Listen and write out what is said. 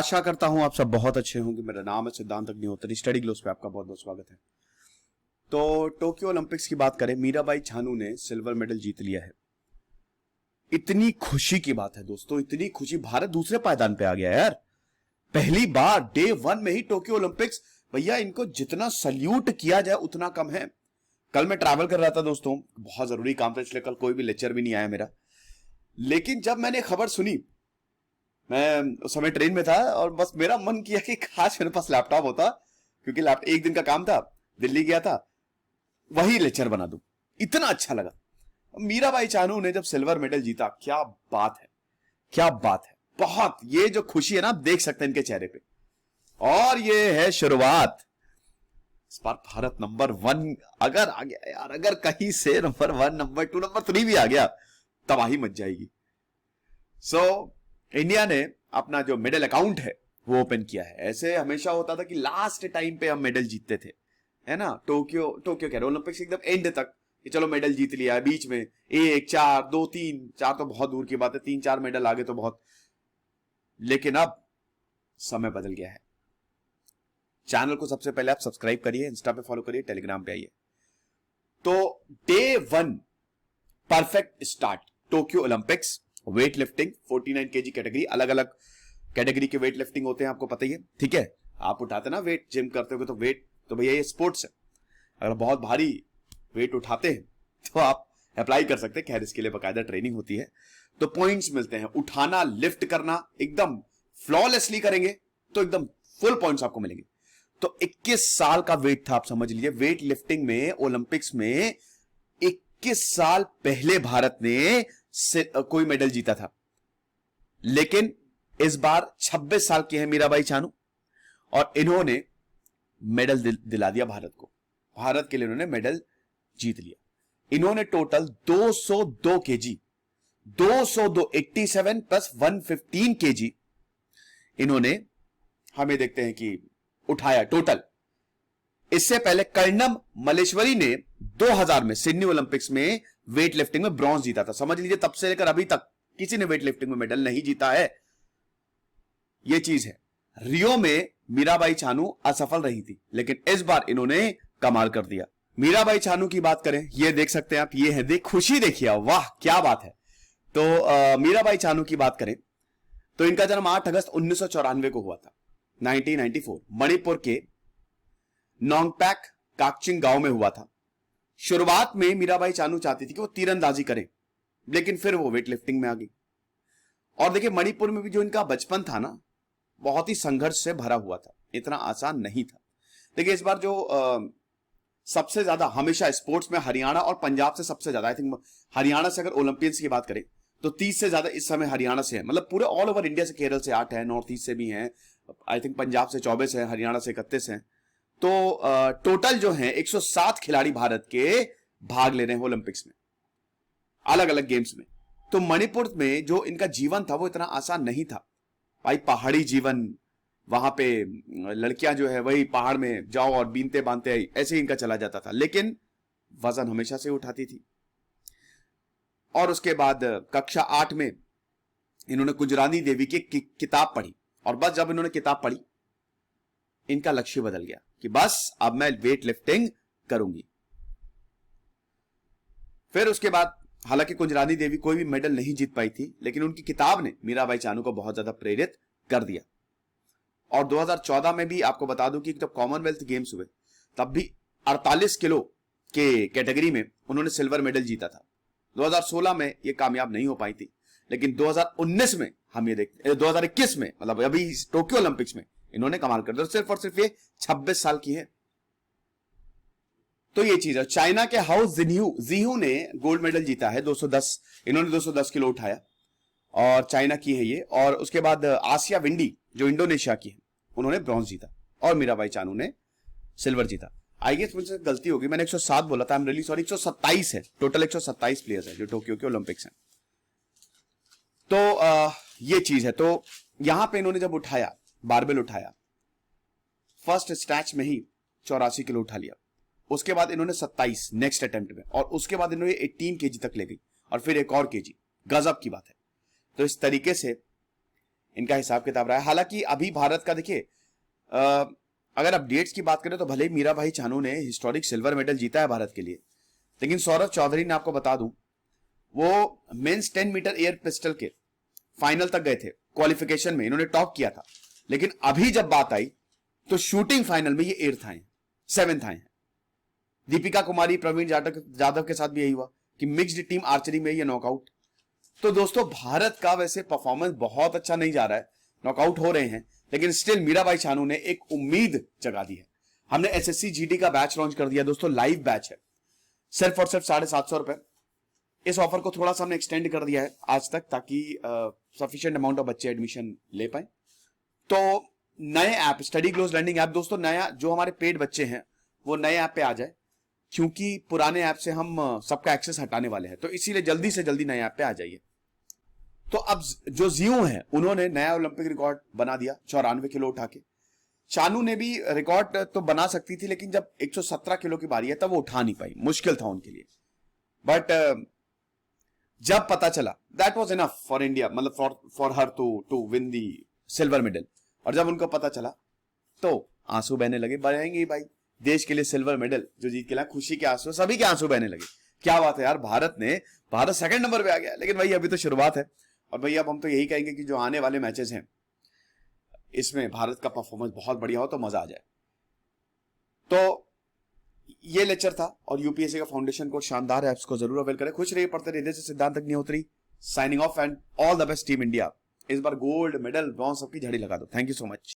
आशा करता हूं आप सब बहुत अच्छे होंगे। मेरा नाम है सिद्धांत अग्निहोत्री, स्टडी ग्लोस पे आपका बहुत बहुत स्वागत है। तो टोक्यो ओलंपिक्स की बात करें, मीराबाई चानू ने सिल्वर मेडल जीत लिया है। इतनी खुशी की बात है दोस्तों, इतनी खुशी। भारत दूसरे पायदान पे आ गया यार, पहली बार डे 1 में ही टोक्यो ओलंपिक्स। भैया इनको जितना सल्यूट किया जाए उतना कम है। कल मैं ट्रैवल कर रहा था दोस्तों, बहुत जरूरी काम था, इसलिए कल कोई भी लेक्चर भी नहीं आया मेरा। लेकिन जब मैंने खबर सुनी, मैं उस समय ट्रेन में था और बस मेरा मन किया कि काश मेरे पास लैपटॉप होता, क्योंकि लैपटॉप एक दिन का काम था, दिल्ली गया था, वही लेक्चर बना दूं। इतना अच्छा लगा। मीराबाई चानू ने जब सिल्वर मेडल जीता, क्या बात है, क्या बात है। बहुत, ये जो खुशी है ना, आप देख सकते हैं इनके चेहरे पे। और ये है शुरुआत। इस बार भारत नंबर 1 अगर आ गया यार, अगर कहीं से नंबर 1, नंबर 2, नंबर 3 भी आ गया, तबाही मच जाएगी। इंडिया ने अपना जो मेडल अकाउंट है वो ओपन किया है। ऐसे हमेशा होता था कि लास्ट टाइम पे हम मेडल जीतते थे, है ना। टोक्यो कह रहे ओलंपिक्स एकदम एंड तक कि चलो मेडल जीत लिया है, बीच में 1, 4, 2, 3, 4 तो बहुत दूर की बात है, 3, 4 मेडल आगे तो बहुत। लेकिन अब समय बदल गया है। चैनल को सबसे पहले आप सब्सक्राइब करिए, इंस्टा पे फॉलो करिए, टेलीग्राम पे आइए। तो day 1 perfect start. Tokyo Olympics weight lifting 49 KG category, अलग अलग कैटेगरी के वेट लिफ्टिंग होते हैं, आपको पता ही है, ठीक है। आप उठाते ना वेट, जिम करते हो तो वेट, तो भैया ये स्पोर्ट्स है। अगर बहुत भारी वेट उठाते हैं तो आप अप्लाई कर सकते हैं, खैर इसके लिए बकायदा ट्रेनिंग होती है। तो पॉइंट्स मिलते हैं, उठाना, लिफ्ट करना एकदम फ्लॉलेसली करेंगे तो एकदम फुल पॉइंट्स आपको मिलेंगे। तो 21 साल का वेट था, आप समझ लीजिए। वेट लिफ्टिंग में ओलंपिक्स में 21 साल पहले भारत ने कोई मेडल जीता था। लेकिन इस बार 26 साल की है मीराबाई चानू, और इन्होंने मेडल दिला दिया भारत को। भारत के लिए इन्होंने मेडल जीत लिया। इन्होंने टोटल 202 केजी, 202, 87 प्लस 115 केजी इन्होंने, हमें देखते हैं कि उठाया टोटल। इससे पहले कर्णम मलेश्वरी ने 2000 में सिडनी ओलंपिक्स में वेट लिफ्टिंग में ब्रॉन्ज जीता था। समझ लीजिए तब से लेकर अभी तक किसी ने वेट लिफ्टिंग में मेडल नहीं जीता है। यह चीज है। रियो में मीराबाई चानू असफल रही थी, लेकिन इस बार इन्होंने कमाल कर दिया। मीराबाई चानू की बात करें, ये देख सकते हैं आप, ये है, खुशी देखिए, वाह क्या बात है। तो मीराबाई चानू की बात करें तो इनका जन्म 8 अगस्त 1994 को हुआ था, 1994, मणिपुर के नोंगपैक काकचिंग गांव में हुआ था। शुरुआत में मीराबाई चानू चाहती थी कि वो तीरंदाजी करें, लेकिन फिर वो वेट लिफ्टिंग में आ गई। और देखिए मणिपुर में भी जो इनका बचपन था ना, बहुत ही संघर्ष से भरा हुआ था, इतना आसान नहीं था। देखिए इस बार जो सबसे ज्यादा हमेशा स्पोर्ट्स में हरियाणा और पंजाब से सबसे ज्यादा, आई थिंक हरियाणा से अगर ओलंपियंस की बात करें तो 30 से ज्यादा इस समय हरियाणा से है। मतलब पूरे ऑल ओवर इंडिया से, केरल से 8 है, नॉर्थ ईस्ट से भी हैं, आई थिंक पंजाब से 24 है, हरियाणा से 31 है। तो टोटल जो है 107 खिलाड़ी भारत के भाग ले रहे हैं ओलंपिक्स में, अलग अलग गेम्स में। तो मणिपुर में जो इनका जीवन था वो इतना आसान नहीं था भाई। पहाड़ी जीवन, वहां पे लड़कियां जो है वही पहाड़ में जाओ और बीनते बांधते ऐसे ही इनका चला जाता था, लेकिन वजन हमेशा से उठाती थी। और उसके बाद कक्षा 8 में इन्होंने कुंजरानी देवी की किताब पढ़ी, और बस जब इन्होंने किताब पढ़ी इनका लक्ष्य बदल गया कि बस अब मैं वेट लिफ्टिंग करूंगी। फिर उसके बाद हालांकि कुंजरानी देवी कोई भी मेडल नहीं जीत पाई थी, लेकिन उनकी किताब ने मीराबाई चानू को बहुत ज्यादा प्रेरित कर दिया। और 2014 में भी आपको बता दूं कि जब कॉमनवेल्थ गेम्स हुए तब भी 48 किलो के कैटेगरी में उन्होंने सिल्वर मेडल जीता था। 2016 में यह कामयाब नहीं हो पाई थी, लेकिन 2019 में हम ये देखते, 2021 में, मतलब अभी टोक्यो ओलंपिक्स में इन्होंने कमाल कर दिया। सिर्फ और सिर्फ ये 26 साल की है। तो ये चीज है। चाइना के हाउ जिन्हू ने गोल्ड मेडल जीता है, 210, इन्होंने 210 किलो उठाया, और चाइना की है ये। और उसके बाद आसिया विंडी जो इंडोनेशिया की है, उन्होंने ब्रॉन्ज जीता, और मीराबाई चानू ने सिल्वर जीता। आई गेस मुझसे गलती होगी, मैंने 107 बोला था, आई एम रियली सॉरी, 127 है टोटल, 127 प्लेयर्स है जो टोक्यो के ओलंपिक्स हैं। तो ये चीज है। तो यहां पे इन्होंने जब उठाया, बारबेल उठाया, फर्स्ट स्टैच में ही 84 किलो उठा लिया। उसके बाद इन्होंने 27 नेक्स्ट अटेम्प्ट में, और उसके बाद इन्होंने 18 केजी तक ले गई, और फिर एक और केजी। गजब की बात है। तो इस तरीके से इनका हिसाब किताब रहा है। हालांकि अभी भारत का देखिए, अगर अपडेट्स की बात करें तो भले ही मीराभाई चानू ने हिस्टोरिक सिल्वर मेडल जीता है भारत के लिए, लेकिन सौरभ चौधरी ने, आपको बता दूं, वो मेंस 10 मीटर एयर पिस्टल के फाइनल तक गए थे, क्वालिफिकेशन में इन्होंने टॉप किया था, लेकिन अभी जब बात आई तो शूटिंग फाइनल में ये 8th आए, 7th आए हैं। दीपिका कुमारी, प्रवीण जाधव के साथ भी यही हुआ कि मिक्स्ड टीम आर्चरी में ये नॉकआउट। तो दोस्तों भारत का वैसे परफॉर्मेंस बहुत अच्छा नहीं जा रहा है, नॉकआउट हो रहे हैं, लेकिन स्टिल मीराबाई चानू ने एक उम्मीद जगा दी है। हमने एसएससी जीडी का बैच लॉन्च कर दिया दोस्तों, लाइव बैच है, सिर्फ और सिर्फ 750 रुपए। इस ऑफर को थोड़ा सा हमने एक्सटेंड कर दिया है आज तक, ताकि सफिशिएंट अमाउंट ऑफ बच्चे एडमिशन ले पाए। तो नए app study close learning app दोस्तों, नया जो हमारे पेड बच्चे हैं वो नए ऐप पे आ जाए, क्योंकि पुराने ऐप से हम सबका एक्सेस हटाने वाले हैं, तो इसीलिए जल्दी से जल्दी नए ऐप पे आ जाइए। तो अब जो जियो है उन्होंने नया ओलंपिक रिकॉर्ड बना दिया 94 किलो उठा के। चानू ने भी रिकॉर्ड तो बना सकती थी, लेकिन जब 117 किलो की बारी है तब वो उठा नहीं पाई, मुश्किल था उनके लिए। बट जब पता चला that was enough for India, मतलब for her to win the silver medal, और जब उनको पता चला तो आंसू बहने लगे। बहेंगे भाई, देश के लिए सिल्वर मेडल जो जीत के लाए, खुशी के आंसू, सभी के आंसू बहने लगे। क्या बात है यार, भारत सेकंड नंबर पे आ गया। लेकिन भाई अभी तो शुरुआत है, और भाई अब हम तो यही कहेंगे कि जो आने वाले मैचेस हैं इसमें भारत का परफॉर्मेंस बहुत बढ़िया हो तो मजा आ जाए। तो ये लेक्चर था, और यूपीएससी का फाउंडेशन कोर्स शानदार है, इसको जरूर अवेल करें। खुश रहिए, पढ़ते रहिए। से सिद्धांत Agnihotri signing off, and all the best team India. इस बार गोल्ड मेडल, ब्रॉन्ज सबकी झड़ी लगा दो। Thank you so much.